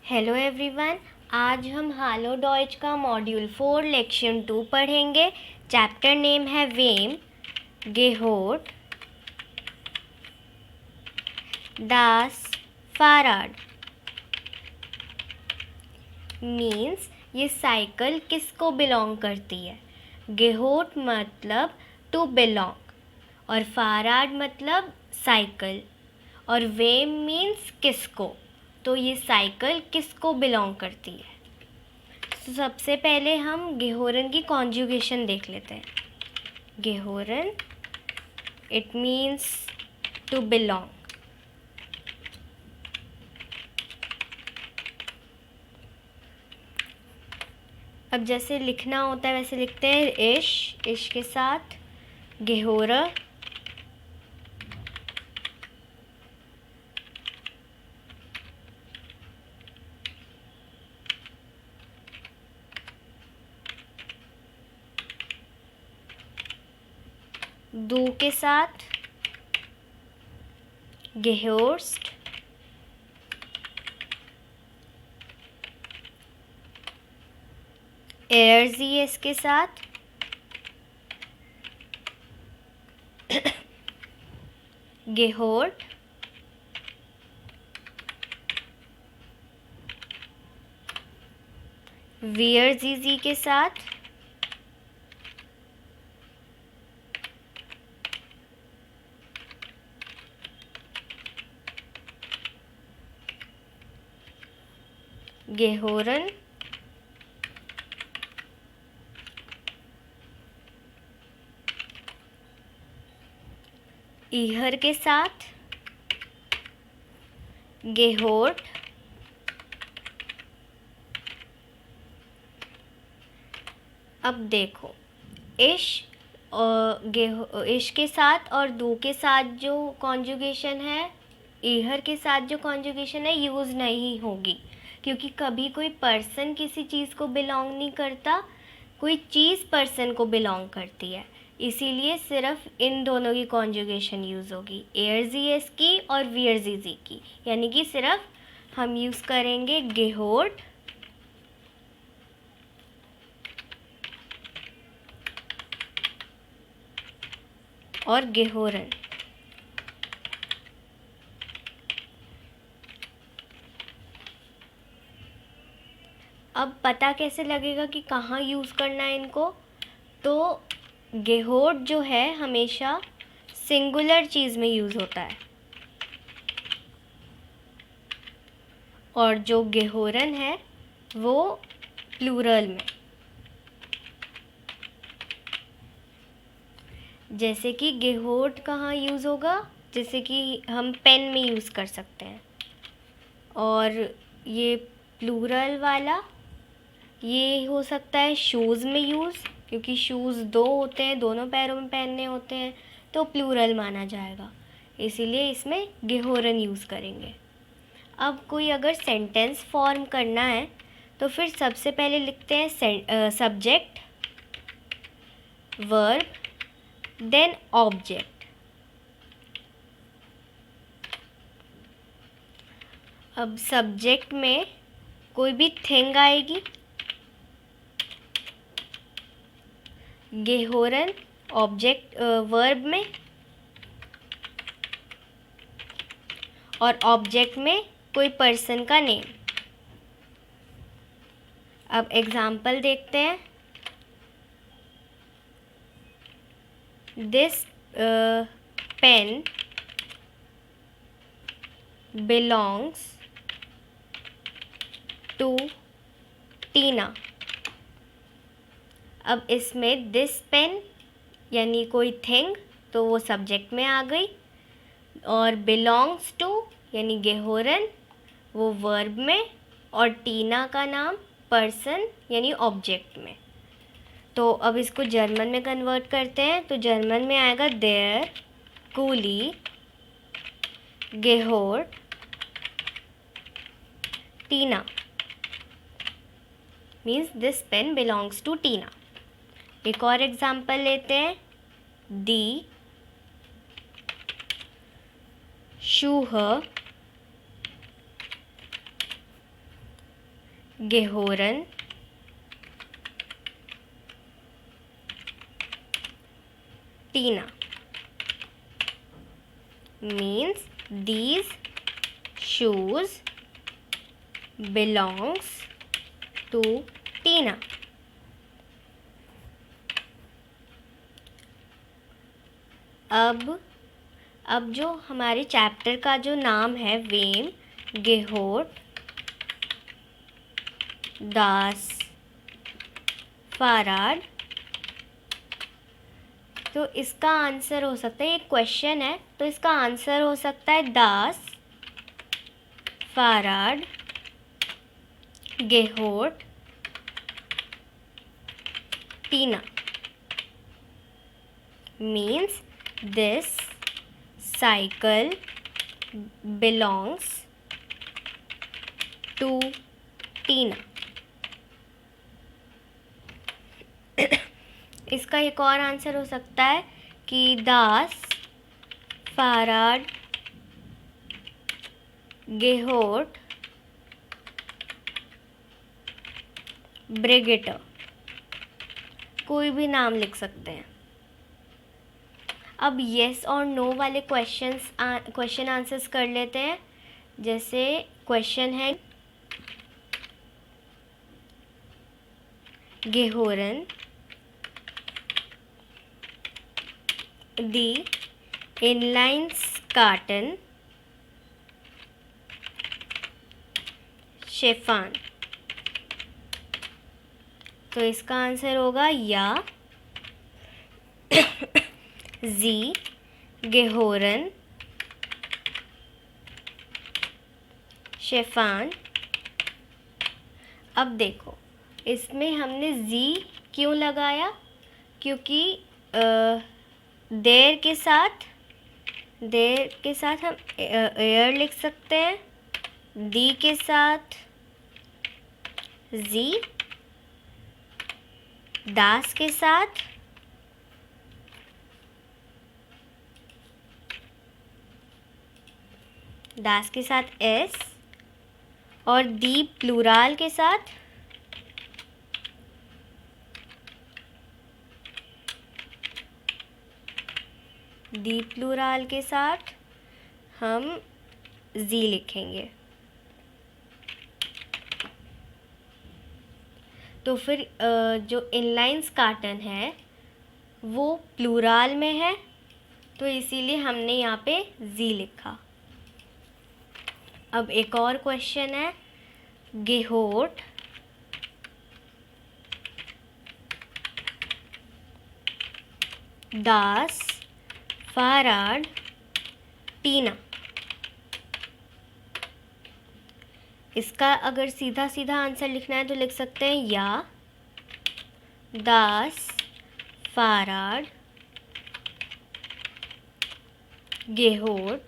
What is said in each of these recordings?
Hello everyone. आज हम हालो Deutsche का मॉड्यूल 4 लेक्शन 2 पढ़ेंगे। चैप्टर नेम है वेम गेहोट दास फाराड। मीन्स ये साइकिल किसको बिलोंग करती है। गेहोट मतलब टू बिलोंग और फाराड मतलब साइकिल और वेम मीन्स किसको, तो ये साइकिल किसको बिलोंग करती है। तो सबसे पहले हम गेहोरन की कॉन्जुगेशन देख लेते हैं। गेहोरन इट मीन्स टू बिलोंग। अब जैसे लिखना होता है वैसे लिखते हैं। इश के साथ गेहोरा, दू के साथ गेहोर्स्ट, एयरजीएस के साथ गेहोर्ट, वीयरजीजी के साथ गेहोरन, ईहर के साथ गेहोट, अब देखो इश के साथ और दू के साथ जो कॉन्जुगेशन है, ईहर के साथ जो कॉन्जुगेशन है यूज़ नहीं होगी, क्योंकि कभी कोई पर्सन किसी चीज़ को बिलोंग नहीं करता, कोई चीज़ पर्सन को बिलोंग करती है। इसीलिए सिर्फ इन दोनों की कॉन्जुगेशन यूज़ होगी, एयरजीएस की और वीयरजीजी की। यानी कि सिर्फ हम यूज़ करेंगे गेहोट और गेहोरन। अब पता कैसे लगेगा कि कहाँ यूज़ करना है इनको, तो गेहोट जो है हमेशा सिंगुलर चीज़ में यूज़ होता है और जो गेहोरन है वो प्लूरल में। जैसे कि गेहोट कहाँ यूज़ होगा, जैसे कि हम पेन में यूज़ कर सकते हैं, और ये प्लूरल वाला ये हो सकता है शूज़ में यूज़, क्योंकि शूज़ दो होते हैं, दोनों पैरों में पहनने होते हैं, तो प्लूरल माना जाएगा, इसीलिए इसमें गेहोरन यूज़ करेंगे। अब कोई अगर सेंटेंस फॉर्म करना है तो फिर सबसे पहले लिखते हैं सब्जेक्ट, वर्ब, देन ऑब्जेक्ट। अब सब्जेक्ट में कोई भी थिंग आएगी, गेहोरन ऑब्जेक्ट वर्ब में, और ऑब्जेक्ट में कोई पर्सन का नेम। अब एग्जाम्पल देखते हैं। दिस पेन बिलोंग्स टू टीना। अब इसमें दिस पेन यानी कोई थिंग, तो वो सब्जेक्ट में आ गई, और बिलोंग्स टू यानी गेहोरन वो वर्ब में, और टीना का नाम पर्सन यानी ऑब्जेक्ट में। तो अब इसको जर्मन में कन्वर्ट करते हैं, तो जर्मन में आएगा देयर कूली गेहोर्ट Tina, means this pen belongs to Tina. एक और एग्जाम्पल लेते हैं। दी Shuah gehorn, Tina. Means these shoes belongs to Tina. अब जो हमारे चैप्टर का जो नाम है वेम, गेहोट, दास, फाराड, तो इसका आंसर हो सकता है, ये क्वेश्चन है तो इसका आंसर हो सकता है दास, फाराड, गेहोट, टीना. Means this cycle belongs to टीना. इसका एक और आंसर हो सकता है कि दास, फाराड, गेहोट, ब्रिगेटर, कोई भी नाम लिख सकते हैं. अब येस और नो वाले क्वेश्चन आंसर्स कर लेते हैं. जैसे क्वेश्चन है गेहोरन दी इनलाइन कार्टन शेफान. तो इसका आंसर होगा या जी गेहोरन शेफान. अब देखो इसमें हमने जी क्यों लगाया, क्योंकि देर के साथ हम एयर लिख सकते हैं, दी के साथ जी, दास के साथ एस, और दी प्लूराल के साथ हम जी लिखेंगे. तो फिर जो इनलाइंस कार्टन है वो प्लूराल में है, तो इसीलिए हमने यहाँ पे जी लिखा. अब एक और क्वेश्चन है गेहोट दास, फाराड, टीना. इसका अगर सीधा सीधा आंसर लिखना है तो लिख सकते हैं या दास, फाराड, गेहोट,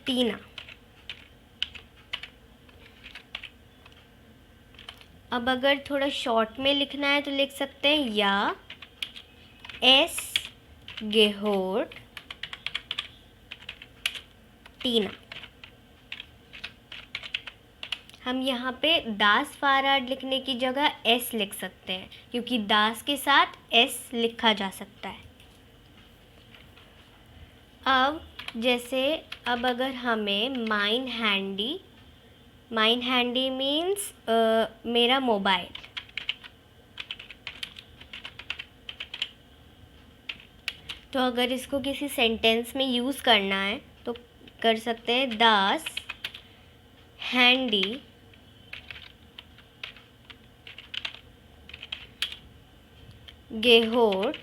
टीना. अब अगर थोड़ा शॉर्ट में लिखना है तो लिख सकते हैं या एस गेहोट, टीना. हम यहाँ पे दास फाराड लिखने की जगह एस लिख सकते हैं, क्योंकि दास के साथ एस लिखा जा सकता है. अब अगर हमें माइन हैंडी मीन्स मेरा मोबाइल. तो अगर इसको किसी सेंटेंस में यूज़ करना है तो कर सकते हैं दास हैंडी गेहोट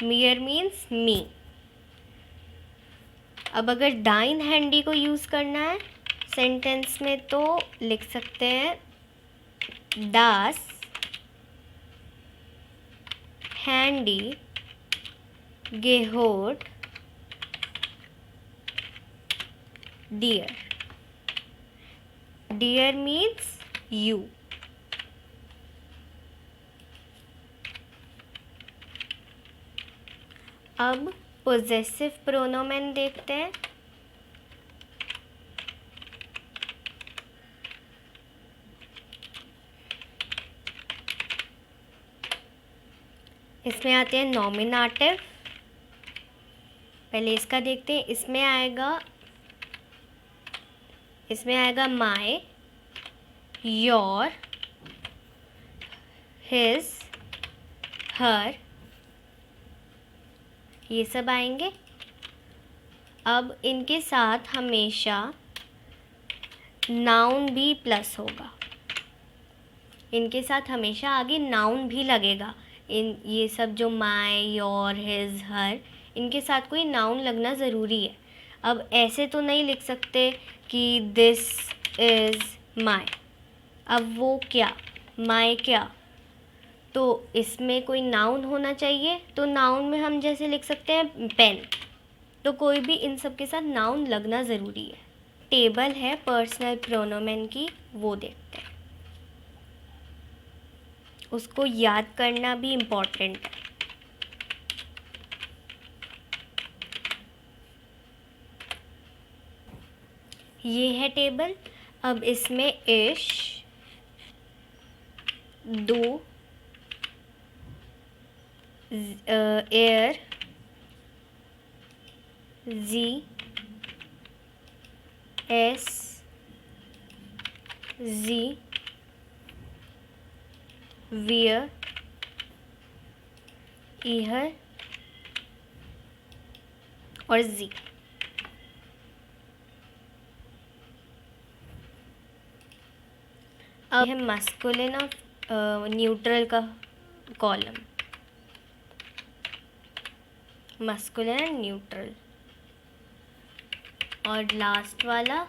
मियर मीन्स मी. अब अगर डाइन हैंडी को यूज़ करना है सेंटेंस में तो लिख सकते हैं दास हैंडी गेहोट डियर. डियर मीन्स यू. अब पोजेसिव प्रोनोमेन देखते हैं। इसमें आते हैं नॉमिनेटिव। पहले इसका देखते हैं। इसमें आएगा माय, योर, हिज, हर, ये सब आएंगे। अब इनके साथ हमेशा नाउन भी प्लस होगा। इनके साथ हमेशा आगे नाउन भी लगेगा। ये सब जो माय, योर, हिज, हर, इनके साथ कोई नाउन लगना ज़रूरी है। अब ऐसे तो नहीं लिख सकते कि दिस इज़ माय। अब वो क्या, माय क्या, तो इसमें कोई नाउन होना चाहिए। तो नाउन में हम जैसे लिख सकते हैं पेन। तो कोई भी इन सब के साथ नाउन लगना ज़रूरी है। टेबल है पर्सनल प्रोनोमेन की, वो देखते हैं। उसको याद करना भी इम्पोर्टेंट है। ये है टेबल। अब इसमें इश, दो, एयर, जी, एस, जी, वियर, ईहर और जी। अब है मस्कुलिन और न्यूट्रल का कॉलम, मस्कुलिन एंड न्यूट्रल। और लास्ट वाला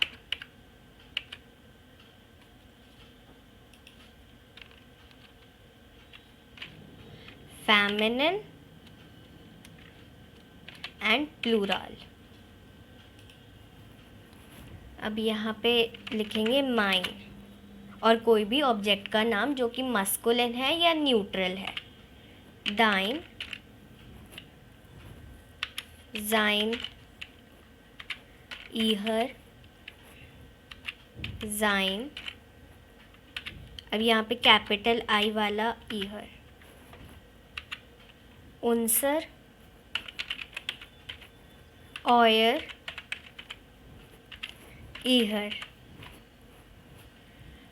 फेमिनिन एंड प्लूरल। अब यहाँ पे लिखेंगे माइन और कोई भी ऑब्जेक्ट का नाम जो कि मस्कुलिन है या न्यूट्रल है। डाइन, जाइन, ईहर, जाइन। अब यहाँ पे कैपिटल आई वाला ईहर। उनसर, ऑयर, ईहर।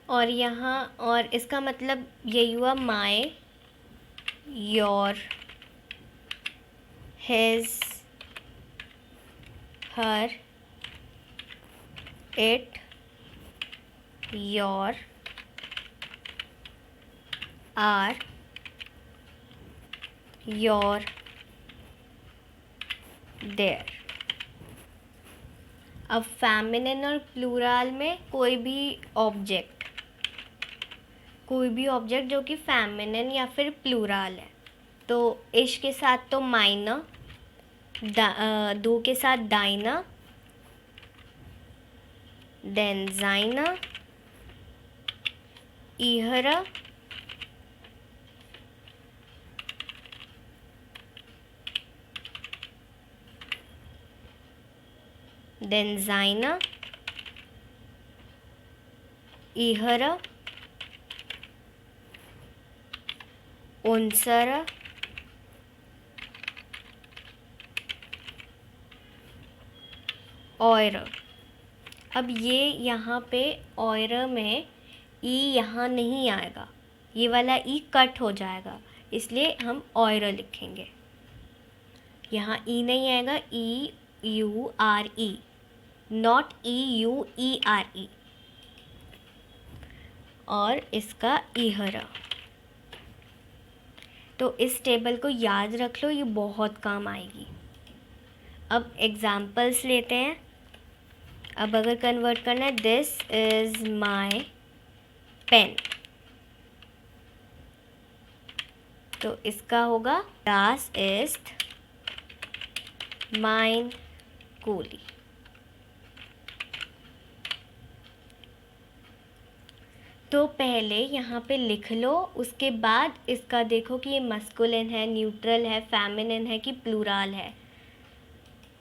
और यहाँ और इसका मतलब यही हुआ my, your, his, her, it, your, our, your, their. अब फेमिनिन और प्लूरल में कोई भी ऑब्जेक्ट जो कि फेमिनिन या फिर प्लूरल है। तो इश के साथ तो माइना, दो के साथ डाइना, देन जाइना, ईहरा, देन जाइना, ईहरा, उनसरा, ऑयर। अब ये यहाँ पे ऑयर में ई यहाँ नहीं आएगा, ये वाला ई कट हो जाएगा, इसलिए हम ऑयर लिखेंगे। यहाँ ई नहीं आएगा, E U R E, not E U E R E. और इसका ईहरा। तो इस टेबल को याद रख लो, ये बहुत काम आएगी। अब एग्जाम्पल्स लेते हैं। अब अगर कन्वर्ट करना है, दिस इज़ माय पेन, तो इसका होगा das ist mein Kuli। तो पहले यहाँ पे लिख लो, उसके बाद इसका देखो कि ये मस्कुलिन है, न्यूट्रल है, फेमिनिन है कि प्लूराल है।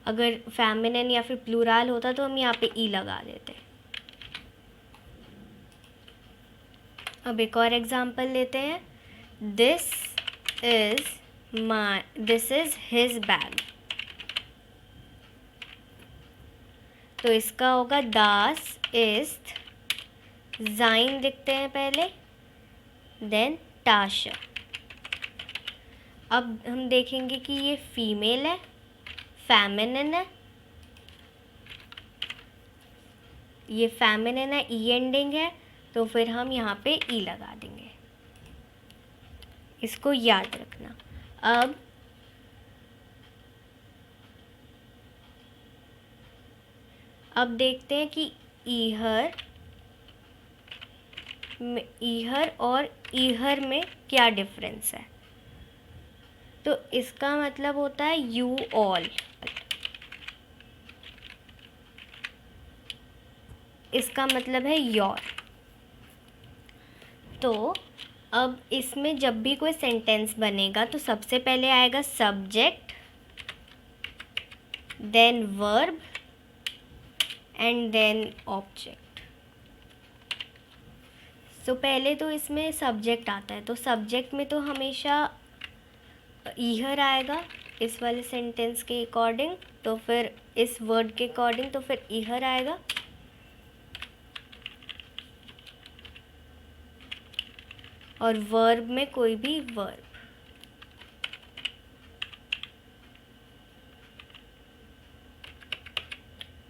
अगर फेमिनिन या फिर प्लूराल होता तो हम यहाँ पे ई लगा देते। अब एक और एग्जांपल लेते हैं। This is his bag. तो इसका होगा दास इस्ट, जाइन लिखते हैं पहले, देन टाशा। अब हम देखेंगे कि ये फीमेल है, फेमिनिन है, ये फेमिनिन है, ई एंडिंग है, तो फिर हम यहाँ पे ई लगा देंगे। इसको याद रखना। अब देखते हैं कि ईहर और ईहर में क्या डिफरेंस है। तो इसका मतलब होता है यू ऑल, इसका मतलब है योर। तो अब इसमें जब भी कोई सेंटेंस बनेगा तो सबसे पहले आएगा subject, then verb and then object. तो पहले तो इसमें सब्जेक्ट आता है, तो सब्जेक्ट में तो हमेशा ईहर आएगा इस वाले सेंटेंस के अकॉर्डिंग, तो फिर इस वर्ड के अकॉर्डिंग तो फिर ईहर आएगा। और वर्ब में कोई भी वर्ब,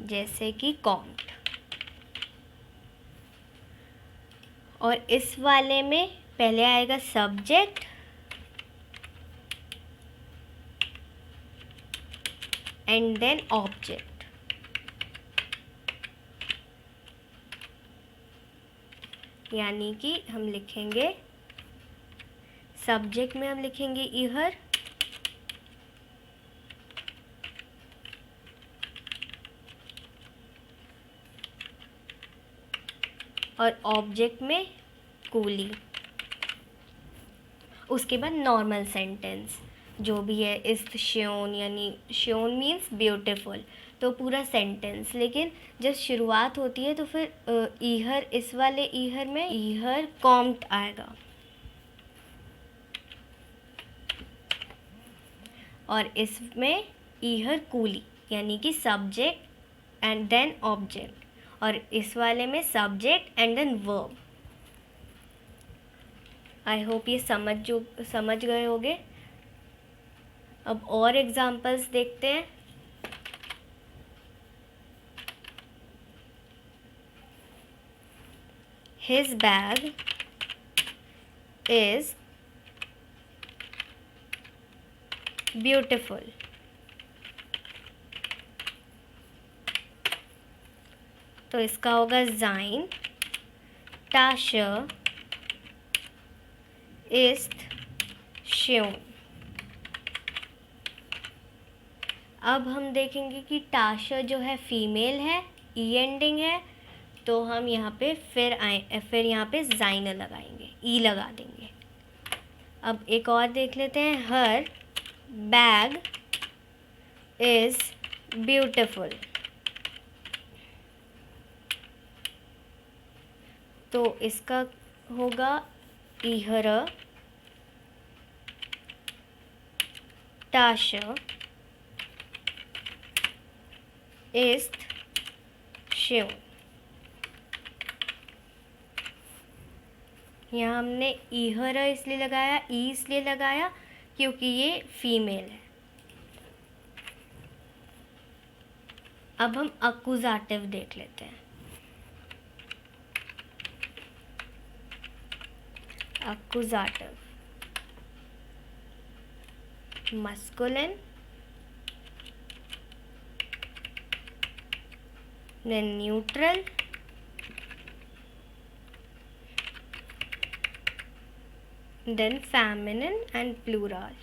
जैसे कि काउंट। और इस वाले में पहले आएगा सब्जेक्ट, एंड देन ऑब्जेक्ट। यानी कि हम लिखेंगे सब्जेक्ट में हम लिखेंगे ईहर, और ऑब्जेक्ट में कूली। उसके बाद नॉर्मल सेंटेंस जो भी है, इस श्योन, यानी श्योन मीन्स ब्यूटीफुल, तो पूरा सेंटेंस। लेकिन जब शुरुआत होती है तो फिर ईहर, इस वाले ईहर में ईहर कॉम्ट आएगा, और इसमें ईहर कूली, यानी कि सब्जेक्ट एंड देन ऑब्जेक्ट, और इस वाले में subject and then verb. I hope ये समझ गए होगे। अब और एग्जांपल्स देखते हैं। His bag is beautiful. तो इसका होगा जाइन, टाशा ist schön। अब हम देखेंगे कि टाशा जो है फीमेल है, ई एंडिंग है, तो हम यहाँ पे फिर यहाँ पे जाइन लगाएंगे, ई लगा देंगे। अब एक और देख लेते हैं। हर बैग इज़ ब्यूटीफुल। तो इसका होगा ईहर, टाशा ist schön। यहाँ हमने ईहर इसलिए लगाया, ई इसलिए लगाया क्योंकि ये फीमेल है। अब हम अक्यूज़ेटिव देख लेते हैं। Accusative masculine, then neutral, then feminine and plural।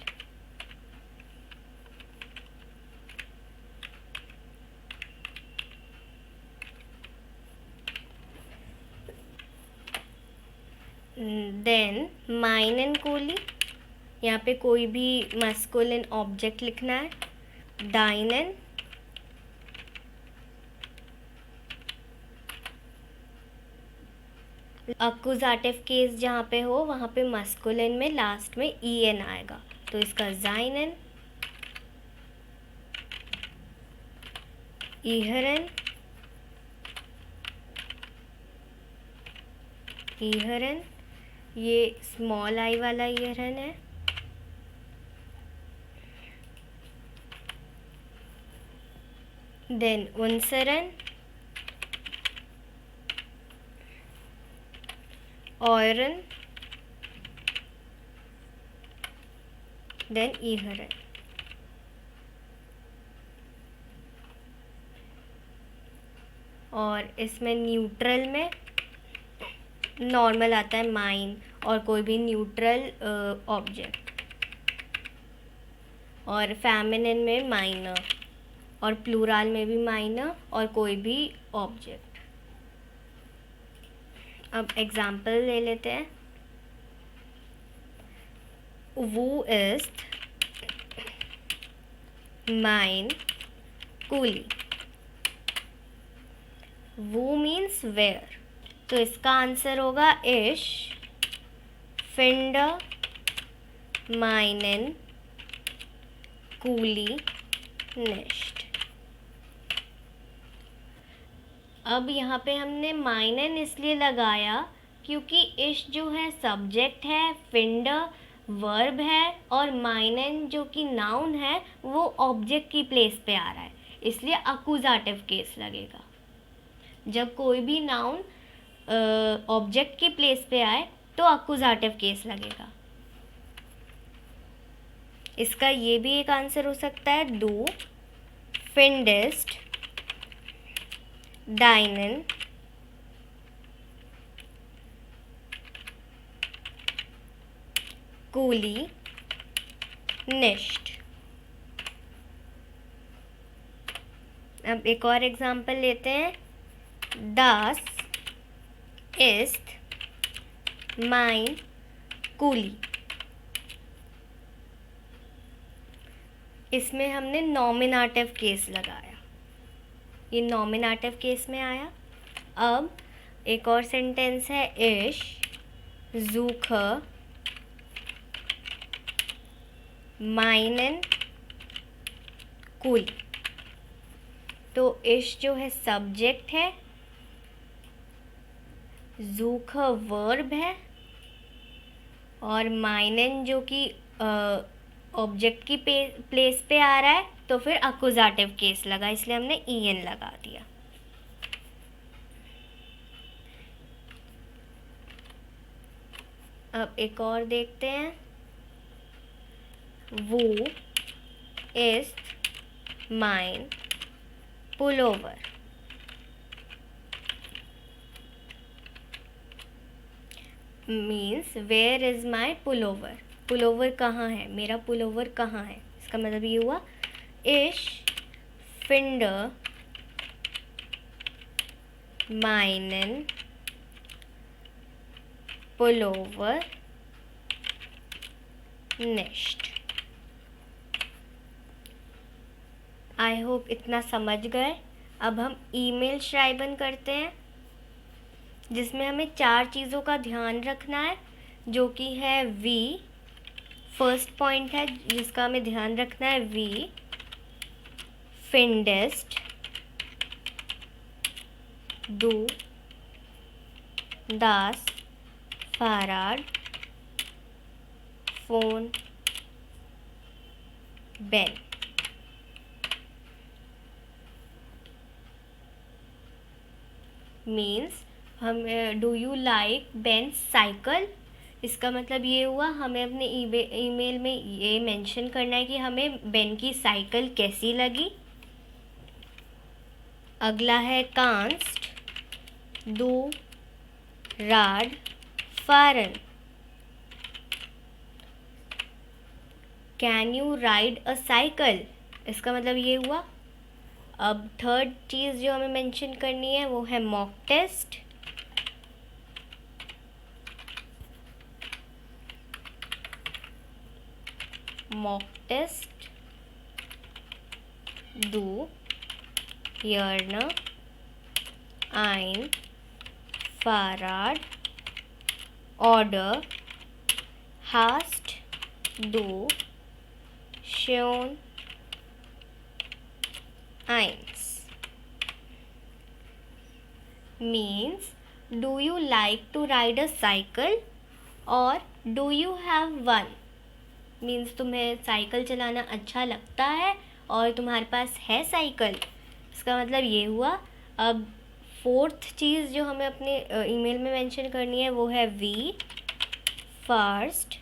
देन माइनन कूली, यहाँ पे कोई भी मस्कुलिन ऑब्जेक्ट लिखना है. डाइनन, अक्यूजाटिव केस जहाँ पे हो वहाँ पे मस्कुलिन में लास्ट में en आएगा, तो इसका जाइनन. इहरन, इहरन, ये स्मॉल आई वाला इहरन है. देन उनसरन, ऑयरन, देन इहरन. और इसमें न्यूट्रल में नॉर्मल आता है माइन और कोई भी न्यूट्रल ऑब्जेक्ट, और फेमिनिन में माइनर, और प्लूरल में भी माइनर और कोई भी ऑब्जेक्ट. अब एग्जाम्पल ले लेते हैं. वो इज माइन कूली. वो मीन्स वेयर, तो इसका आंसर होगा इश फिंडर माइनन कूली निश्ट. अब यहाँ पे हमने माइनन इसलिए लगाया क्योंकि इश जो है सब्जेक्ट है, फिंडर वर्ब है, और माइनन जो कि नाउन है वो ऑब्जेक्ट की प्लेस पे आ रहा है, इसलिए अक्यूजाटिव केस लगेगा. जब कोई भी नाउन ऑब्जेक्ट की प्लेस पे आए तो अक्यूजाटिव केस लगेगा. इसका ये भी एक आंसर हो सकता है. डू फिंडेस्ट डाइनन कूली निश्ट. अब एक और एग्जांपल लेते हैं. Das ist mein कूली. इसमें हमने नॉमिनेटिव केस लगाया, ये नॉमिनेटिव केस में आया. अब एक और सेंटेंस है. इश ज़ूखे माइनन कूली. तो इश जो है सब्जेक्ट है, ज़ूखे वर्ब है, और माइनन जो कि ऑब्जेक्ट की प्लेस पे आ रहा है, तो फिर अक्यूजाटिव केस लगा, इसलिए हमने en लगा दिया. अब एक और देखते हैं. वो इज माइन पुलोवर. Means where is my pullover. Pullover कहाँ है, मेरा पुलोवर कहाँ है. इसका मतलब ये हुआ इश फिंडर माइनन पुलोवर निश्ट. आई होप इतना समझ गए. अब हम ईमेल श्राइबन करते हैं, जिसमें हमें 4 चीज़ों का ध्यान रखना है, जो कि है वी. फर्स्ट पॉइंट है जिसका हमें ध्यान रखना है. वी फिंडेस्ट डू दास फाराड फोन बेन. मीन्स हम do you like Ben's cycle. इसका मतलब ये हुआ हमें अपने ईमेल में ये मेंशन करना है कि हमें बेन की साइकिल कैसी लगी. अगला है कांस्ट दो राड फारन. Can you ride a cycle. इसका मतलब ये हुआ. अब थर्ड चीज़ जो हमें मेंशन करनी है वो है mock test. mock test, du, Jörne, ein, Fahrrad, Order, hast, du, schon, eins. Means, do you like to ride a cycle or do you have one? Means तुम्हें साइकिल चलाना अच्छा लगता है और तुम्हारे पास है साइकिल. इसका मतलब ये हुआ. अब फोर्थ चीज़ जो हमें अपने ईमेल में मेंशन करनी है वो है वी फर्स्ट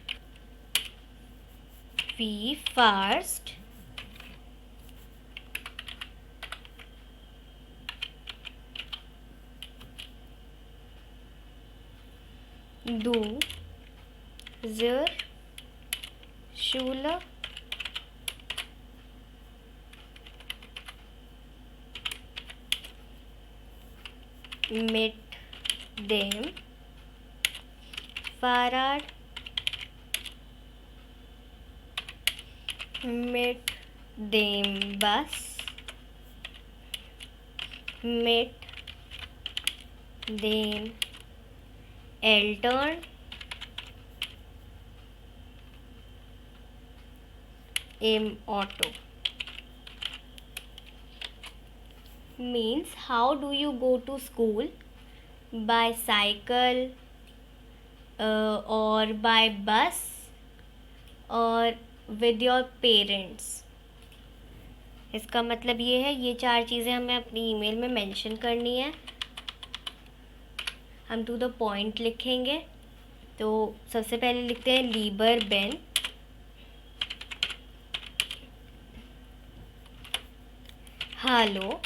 du zur Schule mit dem Fahrrad, mit dem Bus, mit den Eltern, im Auto. Means, how do you go to school? By cycle or by bus or with your parents. इसका मतलब ये है, ये 4 चीज़ें हमें अपनी ईमेल में mention करनी है. हम टू द पॉइंट लिखेंगे. तो सबसे पहले लिखते हैं लीबर बेन. हेलो,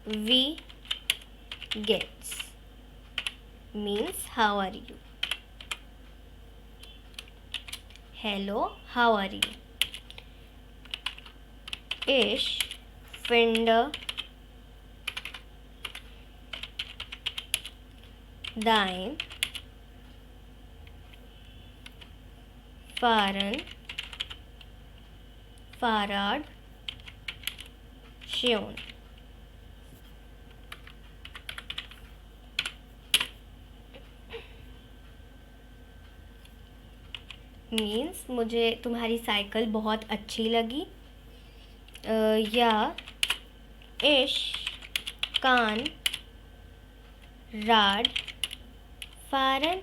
वी गेट्स. means how are you? Hello, how are you? Ich finde dein Fahrrad schön. Means मुझे तुम्हारी साइकिल बहुत अच्छी लगी. या ich kann Rad fahren.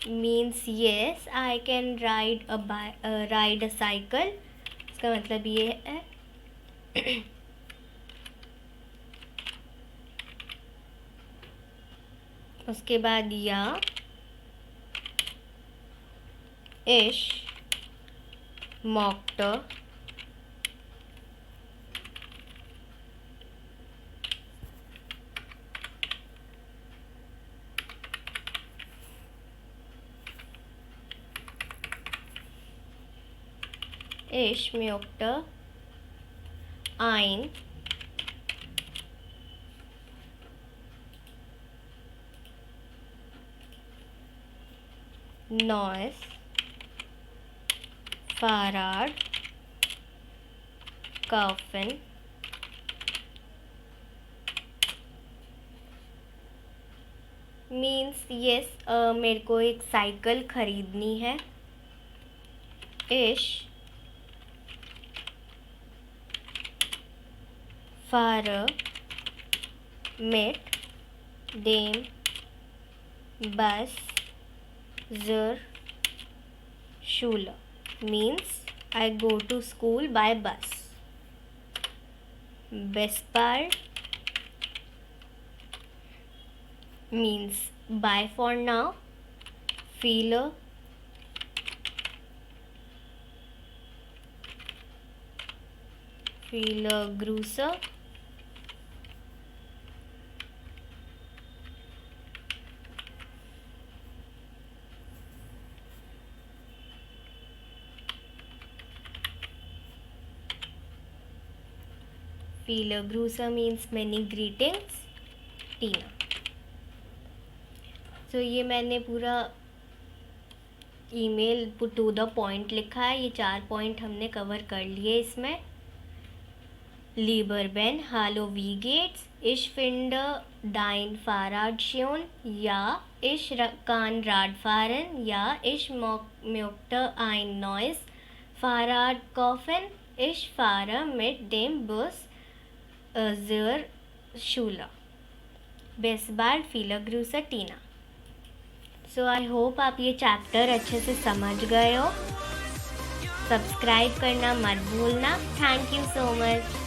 Means yes, I can ride a cycle. इसका मतलब ये है. उसके बाद या ich mochte ein neues Fahrrad kaufen. Means yes, मेरे को एक साइकिल खरीदनी है. ich fahre mit dem Bus zur Schule. Means I go to school by bus. Bespar means bye for now. Viele Grüße. Viele Grüße means many greetings. Tina. तो ये मैंने पूरा email to the point लिखा है। ये 4 point हमने cover कर लिए इसमें। Lieber Ben, hallo, wie geht's? Ich finde dein Fahrrad schön. Ja, ich kann Radfahren. Ja, ich möchte ein neues Fahrrad kaufen. Ich fahre mit dem Bus zur Schule. Bis bald, viele Grüße, Tina. So I hope आप ये chapter अच्छे से समझ गए हो। Subscribe करना मत भूलना। Thank you so much.